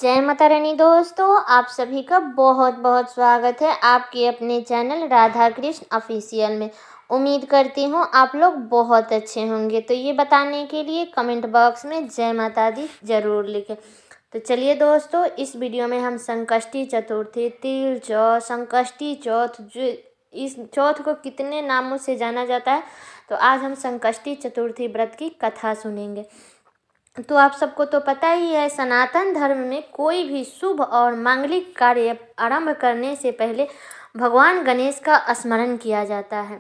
जय माता रानी दोस्तों, आप सभी का बहुत बहुत स्वागत है आपके अपने चैनल राधा कृष्ण ऑफिशियल में। उम्मीद करती हूँ आप लोग बहुत अच्छे होंगे। तो ये बताने के लिए कमेंट बॉक्स में जय माता दी ज़रूर लिखें। तो चलिए दोस्तों, इस वीडियो में हम संकष्टी चतुर्थी, तिल चौथ, संकष्टी चौथ, जो इस चौथ को कितने नामों से जाना जाता है, तो आज हम संकष्टी चतुर्थी व्रत की कथा सुनेंगे। तो आप सबको तो पता ही है, सनातन धर्म में कोई भी शुभ और मांगलिक कार्य आरंभ करने से पहले भगवान गणेश का स्मरण किया जाता है,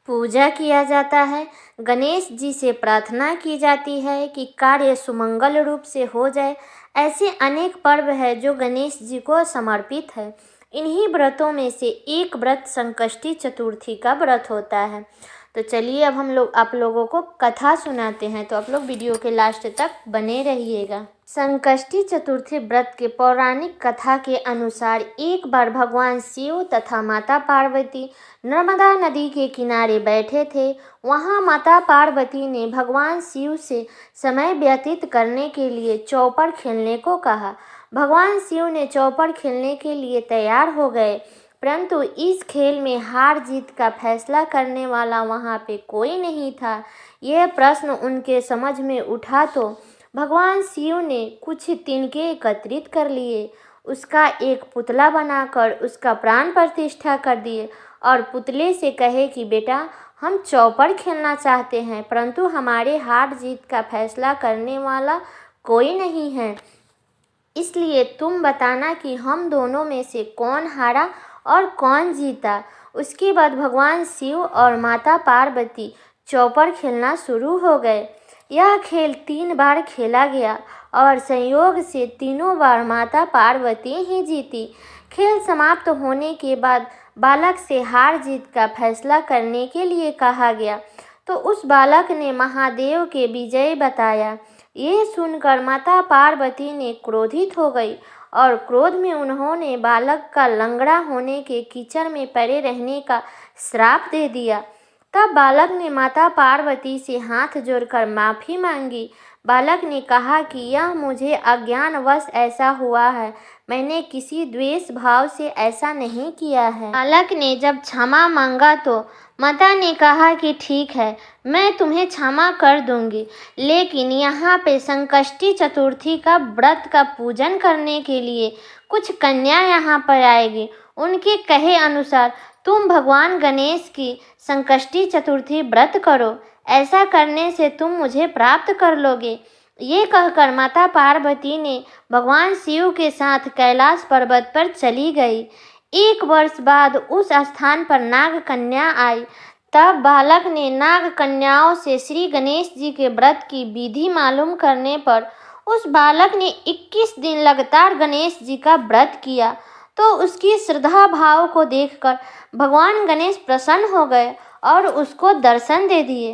पूजा किया जाता है। गणेश जी से प्रार्थना की जाती है कि कार्य सुमंगल रूप से हो जाए। ऐसे अनेक पर्व है जो गणेश जी को समर्पित है। इन्हीं व्रतों में से एक व्रत संकष्टी चतुर्थी का व्रत होता है। तो चलिए अब हम लोग आप लोगों को कथा सुनाते हैं, तो आप लोग वीडियो के लास्ट तक बने रहिएगा। संकष्टी चतुर्थी व्रत के पौराणिक कथा के अनुसार एक बार भगवान शिव तथा माता पार्वती नर्मदा नदी के किनारे बैठे थे। वहां माता पार्वती ने भगवान शिव से समय व्यतीत करने के लिए चौपड़ खेलने को कहा। भगवान शिव ने चौपड़ खेलने के लिए तैयार हो गए, परंतु इस खेल में हार जीत का फैसला करने वाला वहां पे कोई नहीं था। यह प्रश्न उनके समझ में उठा तो भगवान शिव ने कुछ तिनके एकत्रित कर लिए, उसका एक पुतला बनाकर उसका प्राण प्रतिष्ठा कर दिए और पुतले से कहे कि बेटा, हम चौपड़ खेलना चाहते हैं, परंतु हमारे हार जीत का फैसला करने वाला कोई नहीं है, इसलिए तुम बताना कि हम दोनों में से कौन हारा और कौन जीता। उसके बाद भगवान शिव और माता पार्वती चौपड़ खेलना शुरू हो गए। यह खेल 3 बार खेला गया और संयोग से तीनों बार माता पार्वती ही जीती। खेल समाप्त होने के बाद बालक से हार जीत का फैसला करने के लिए कहा गया, तो उस बालक ने महादेव के विजय बताया। ये सुनकर माता पार्वती ने क्रोधित हो गई और क्रोध में उन्होंने बालक का लंगड़ा होने के कीचड़ में पड़े रहने का श्राप दे दिया। तब बालक ने माता पार्वती से हाथ जोड़कर माफ़ी मांगी। बालक ने कहा कि यह मुझे अज्ञानवश ऐसा हुआ है, मैंने किसी द्वेष भाव से ऐसा नहीं किया है। बालक ने जब क्षमा मांगा तो माता ने कहा कि ठीक है, मैं तुम्हें क्षमा कर दूंगी, लेकिन यहाँ पे संकष्टी चतुर्थी का व्रत का पूजन करने के लिए कुछ कन्या यहाँ पर आएगी। उनके कहे अनुसार तुम भगवान गणेश की संकष्टी चतुर्थी व्रत करो, ऐसा करने से तुम मुझे प्राप्त कर लोगे। ये कहकर माता पार्वती ने भगवान शिव के साथ कैलाश पर्वत पर चली गई। 1 वर्ष बाद उस स्थान पर नाग कन्या आई। तब बालक ने नाग कन्याओं से श्री गणेश जी के व्रत की विधि मालूम करने पर उस बालक ने 21 दिन लगातार गणेश जी का व्रत किया। तो उसकी श्रद्धा भाव को देखकर भगवान गणेश प्रसन्न हो गए और उसको दर्शन दे दिए।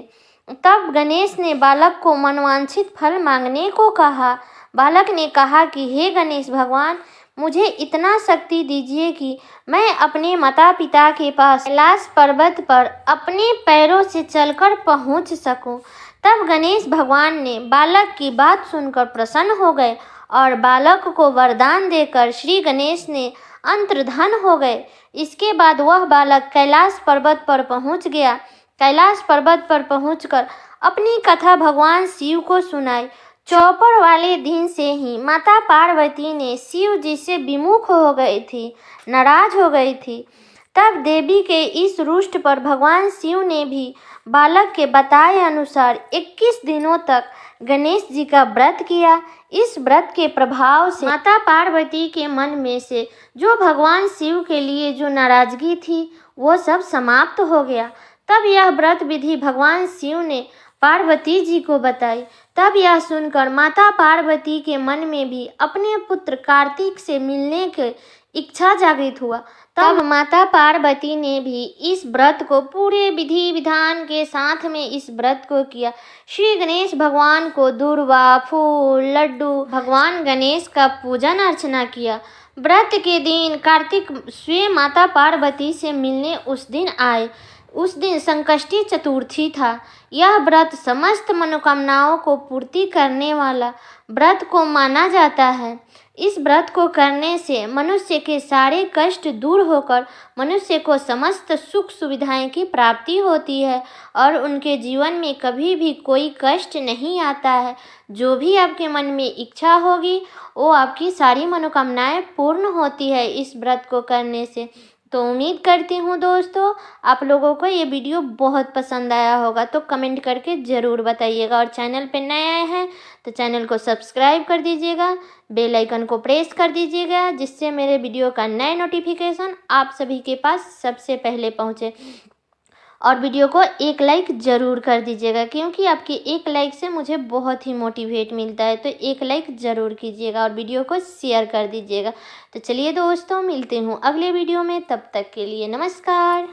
तब गणेश ने बालक को मनवांछित फल मांगने को कहा। बालक ने कहा कि हे गणेश भगवान, मुझे इतना शक्ति दीजिए कि मैं अपने माता पिता के पास कैलाश पर्वत पर अपने पैरों से चलकर पहुंच सकूं। तब गणेश भगवान ने बालक की बात सुनकर प्रसन्न हो गए और बालक को वरदान देकर श्री गणेश ने अंतर्धान हो गए। इसके बाद वह बालक कैलाश पर्वत पर पहुंच गया। कैलाश पर्वत पर पहुंचकर अपनी कथा भगवान शिव को सुनाई। चौपड़ वाले दिन से ही माता पार्वती ने शिव जी से विमुख हो गई थी, नाराज हो गई थी। तब देवी के इस रुष्ट पर भगवान शिव ने भी बालक के बताए अनुसार 21 दिनों तक गणेश जी का व्रत किया। इस व्रत के प्रभाव से माता पार्वती के मन में से जो भगवान शिव के लिए जो नाराजगी थी, वो सब समाप्त हो गया। तब यह व्रत विधि भगवान शिव ने पार्वती जी को बताई। तब यह सुनकर माता पार्वती के मन में भी अपने पुत्र कार्तिक से मिलने की इच्छा जागृत हुआ। तब माता पार्वती ने भी इस व्रत को पूरे विधि विधान के साथ में इस व्रत को किया। श्री गणेश भगवान को दूर्वा, फूल, लड्डू भगवान गणेश का पूजन अर्चना किया। व्रत के दिन कार्तिक स्वयं माता पार्वती से मिलने उस दिन आए। उस दिन संकष्टी चतुर्थी था। यह व्रत समस्त मनोकामनाओं को पूर्ति करने वाला व्रत को माना जाता है। इस व्रत को करने से मनुष्य के सारे कष्ट दूर होकर मनुष्य को समस्त सुख सुविधाएं की प्राप्ति होती है और उनके जीवन में कभी भी कोई कष्ट नहीं आता है। जो भी आपके मन में इच्छा होगी वो आपकी सारी मनोकामनाएं पूर्ण होती है इस व्रत को करने से। तो उम्मीद करती हूँ दोस्तों आप लोगों को ये वीडियो बहुत पसंद आया होगा, तो कमेंट करके ज़रूर बताइएगा। और चैनल पे नए आए हैं तो चैनल को सब्सक्राइब कर दीजिएगा, बेल आइकन को प्रेस कर दीजिएगा, जिससे मेरे वीडियो का नए नोटिफिकेशन आप सभी के पास सबसे पहले पहुँचे। और वीडियो को एक लाइक ज़रूर कर दीजिएगा, क्योंकि आपकी एक लाइक से मुझे बहुत ही मोटिवेट मिलता है। तो एक लाइक ज़रूर कीजिएगा और वीडियो को शेयर कर दीजिएगा। तो चलिए दोस्तों, मिलते हूँ अगले वीडियो में, तब तक के लिए नमस्कार।